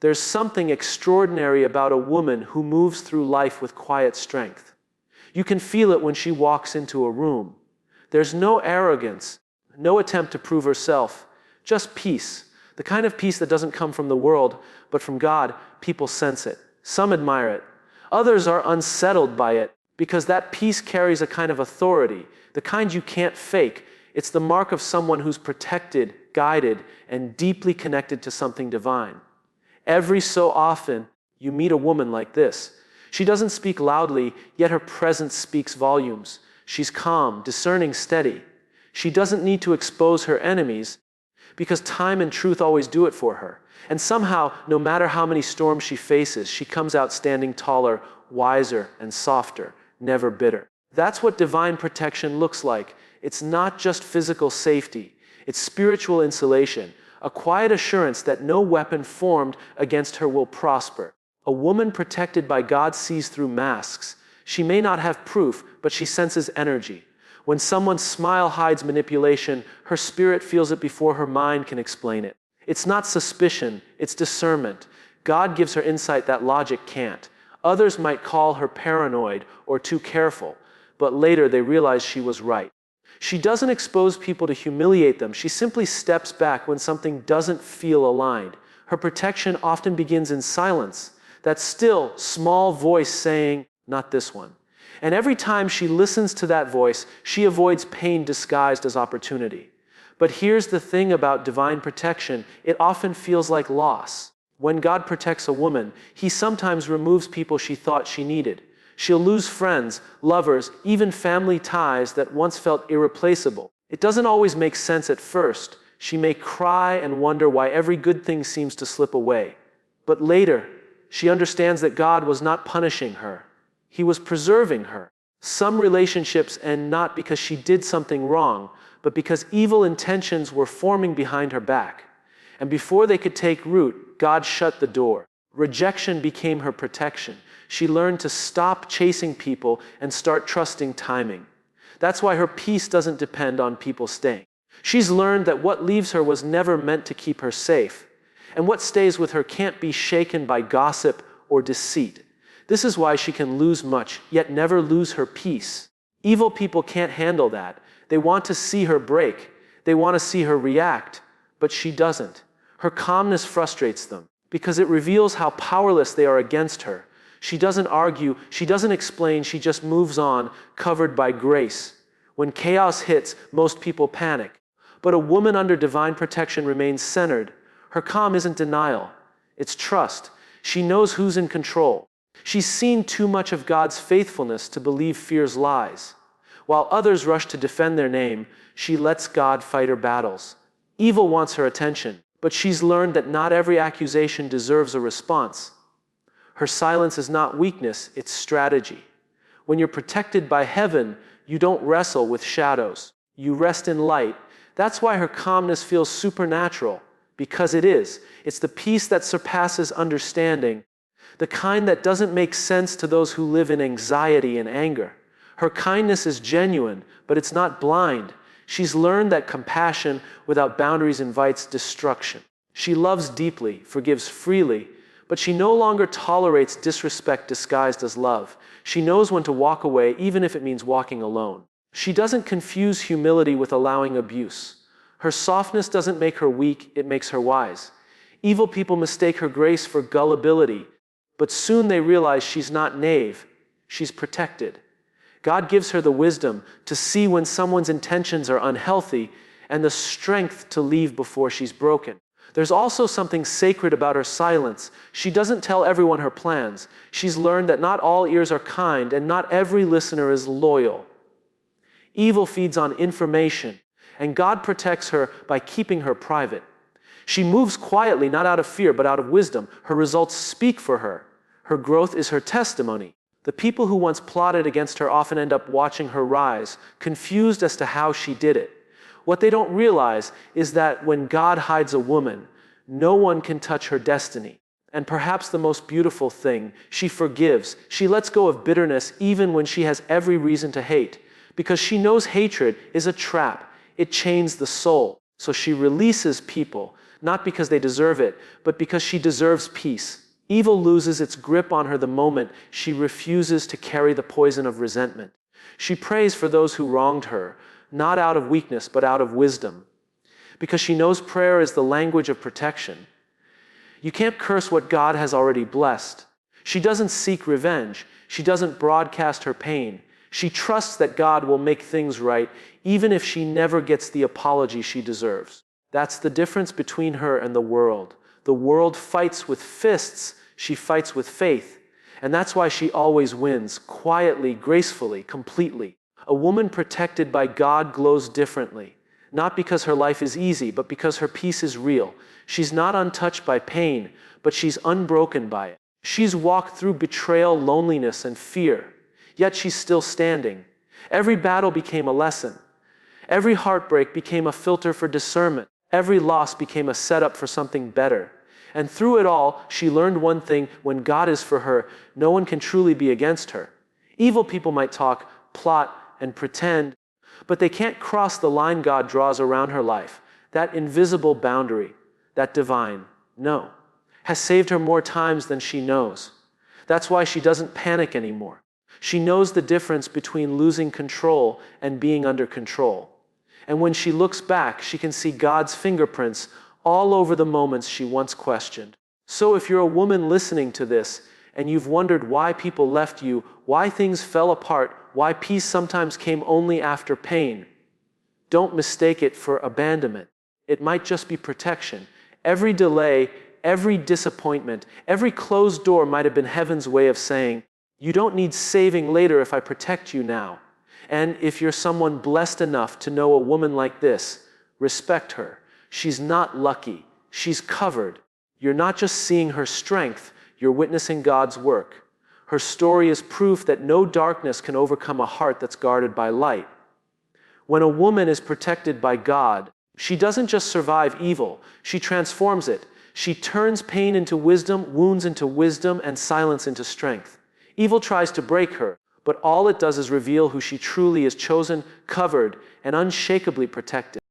There's something extraordinary about a woman who moves through life with quiet strength. You can feel it when she walks into a room. There's no arrogance, no attempt to prove herself, just peace. The kind of peace that doesn't come from the world, but from God. People sense it. Some admire it. Others are unsettled by it because that peace carries a kind of authority, the kind you can't fake. It's the mark of someone who's protected, guided, and deeply connected to something divine. Every so often, you meet a woman like this. She doesn't speak loudly, yet her presence speaks volumes. She's calm, discerning, steady. She doesn't need to expose her enemies because time and truth always do it for her. And somehow, no matter how many storms she faces, she comes out standing taller, wiser, and softer, never bitter. That's what divine protection looks like. It's not just physical safety. It's spiritual insulation, a quiet assurance that no weapon formed against her will prosper. A woman protected by God sees through masks. She may not have proof, but she senses energy. When someone's smile hides manipulation, her spirit feels it before her mind can explain it. It's not suspicion, it's discernment. God gives her insight that logic can't. Others might call her paranoid or too careful, but later they realize she was right. She doesn't expose people to humiliate them. She simply steps back when something doesn't feel aligned. Her protection often begins in silence, that still, small voice saying, "Not this one." And every time she listens to that voice, she avoids pain disguised as opportunity. But here's the thing about divine protection, it often feels like loss. When God protects a woman, He sometimes removes people she thought she needed. She'll lose friends, lovers, even family ties that once felt irreplaceable. It doesn't always make sense at first. She may cry and wonder why every good thing seems to slip away. But later, she understands that God was not punishing her. He was preserving her. Some relationships end not because she did something wrong, but because evil intentions were forming behind her back. And before they could take root, God shut the door. Rejection became her protection. She learned to stop chasing people and start trusting timing. That's why her peace doesn't depend on people staying. She's learned that what leaves her was never meant to keep her safe. And what stays with her can't be shaken by gossip or deceit. This is why she can lose much, yet never lose her peace. Evil people can't handle that. They want to see her break. They want to see her react, but she doesn't. Her calmness frustrates them because it reveals how powerless they are against her. She doesn't argue, she doesn't explain, she just moves on, covered by grace. When chaos hits, most people panic. But a woman under divine protection remains centered. Her calm isn't denial, it's trust. She knows who's in control. She's seen too much of God's faithfulness to believe fear's lies. While others rush to defend their name, she lets God fight her battles. Evil wants her attention, but she's learned that not every accusation deserves a response. Her silence is not weakness, it's strategy. When you're protected by heaven, you don't wrestle with shadows. You rest in light. That's why her calmness feels supernatural, because it is. It's the peace that surpasses understanding, the kind that doesn't make sense to those who live in anxiety and anger. Her kindness is genuine, but it's not blind. She's learned that compassion without boundaries invites destruction. She loves deeply, forgives freely, but she no longer tolerates disrespect disguised as love. She knows when to walk away, even if it means walking alone. She doesn't confuse humility with allowing abuse. Her softness doesn't make her weak, it makes her wise. Evil people mistake her grace for gullibility, but soon they realize she's not naive, she's protected. God gives her the wisdom to see when someone's intentions are unhealthy and the strength to leave before she's broken. There's also something sacred about her silence. She doesn't tell everyone her plans. She's learned that not all ears are kind and not every listener is loyal. Evil feeds on information, and God protects her by keeping her private. She moves quietly, not out of fear, but out of wisdom. Her results speak for her. Her growth is her testimony. The people who once plotted against her often end up watching her rise, confused as to how she did it. What they don't realize is that when God hides a woman, no one can touch her destiny. And perhaps the most beautiful thing, she forgives. She lets go of bitterness even when she has every reason to hate, because she knows hatred is a trap. It chains the soul. So she releases people, not because they deserve it, but because she deserves peace. Evil loses its grip on her the moment she refuses to carry the poison of resentment. She prays for those who wronged her, not out of weakness, but out of wisdom, because she knows prayer is the language of protection. You can't curse what God has already blessed. She doesn't seek revenge. She doesn't broadcast her pain. She trusts that God will make things right, even if she never gets the apology she deserves. That's the difference between her and the world. The world fights with fists. She fights with faith. And that's why she always wins, quietly, gracefully, completely. A woman protected by God glows differently, not because her life is easy, but because her peace is real. She's not untouched by pain, but she's unbroken by it. She's walked through betrayal, loneliness, and fear, yet she's still standing. Every battle became a lesson. Every heartbreak became a filter for discernment. Every loss became a setup for something better. And through it all, she learned one thing: when God is for her, no one can truly be against her. Evil people might talk, plot, and pretend, but they can't cross the line God draws around her life. That invisible boundary, that divine no, has saved her more times than she knows. That's why she doesn't panic anymore. She knows the difference between losing control and being under control. And when she looks back, she can see God's fingerprints all over the moments she once questioned. So if you're a woman listening to this, and you've wondered why people left you, why things fell apart, why peace sometimes came only after pain, don't mistake it for abandonment. It might just be protection. Every delay, every disappointment, every closed door might have been heaven's way of saying, you don't need saving later if I protect you now. And if you're someone blessed enough to know a woman like this, respect her. She's not lucky. She's covered. You're not just seeing her strength, you're witnessing God's work. Her story is proof that no darkness can overcome a heart that's guarded by light. When a woman is protected by God, she doesn't just survive evil, she transforms it. She turns pain into wisdom, wounds into wisdom, and silence into strength. Evil tries to break her, but all it does is reveal who she truly is: chosen, covered, and unshakably protected.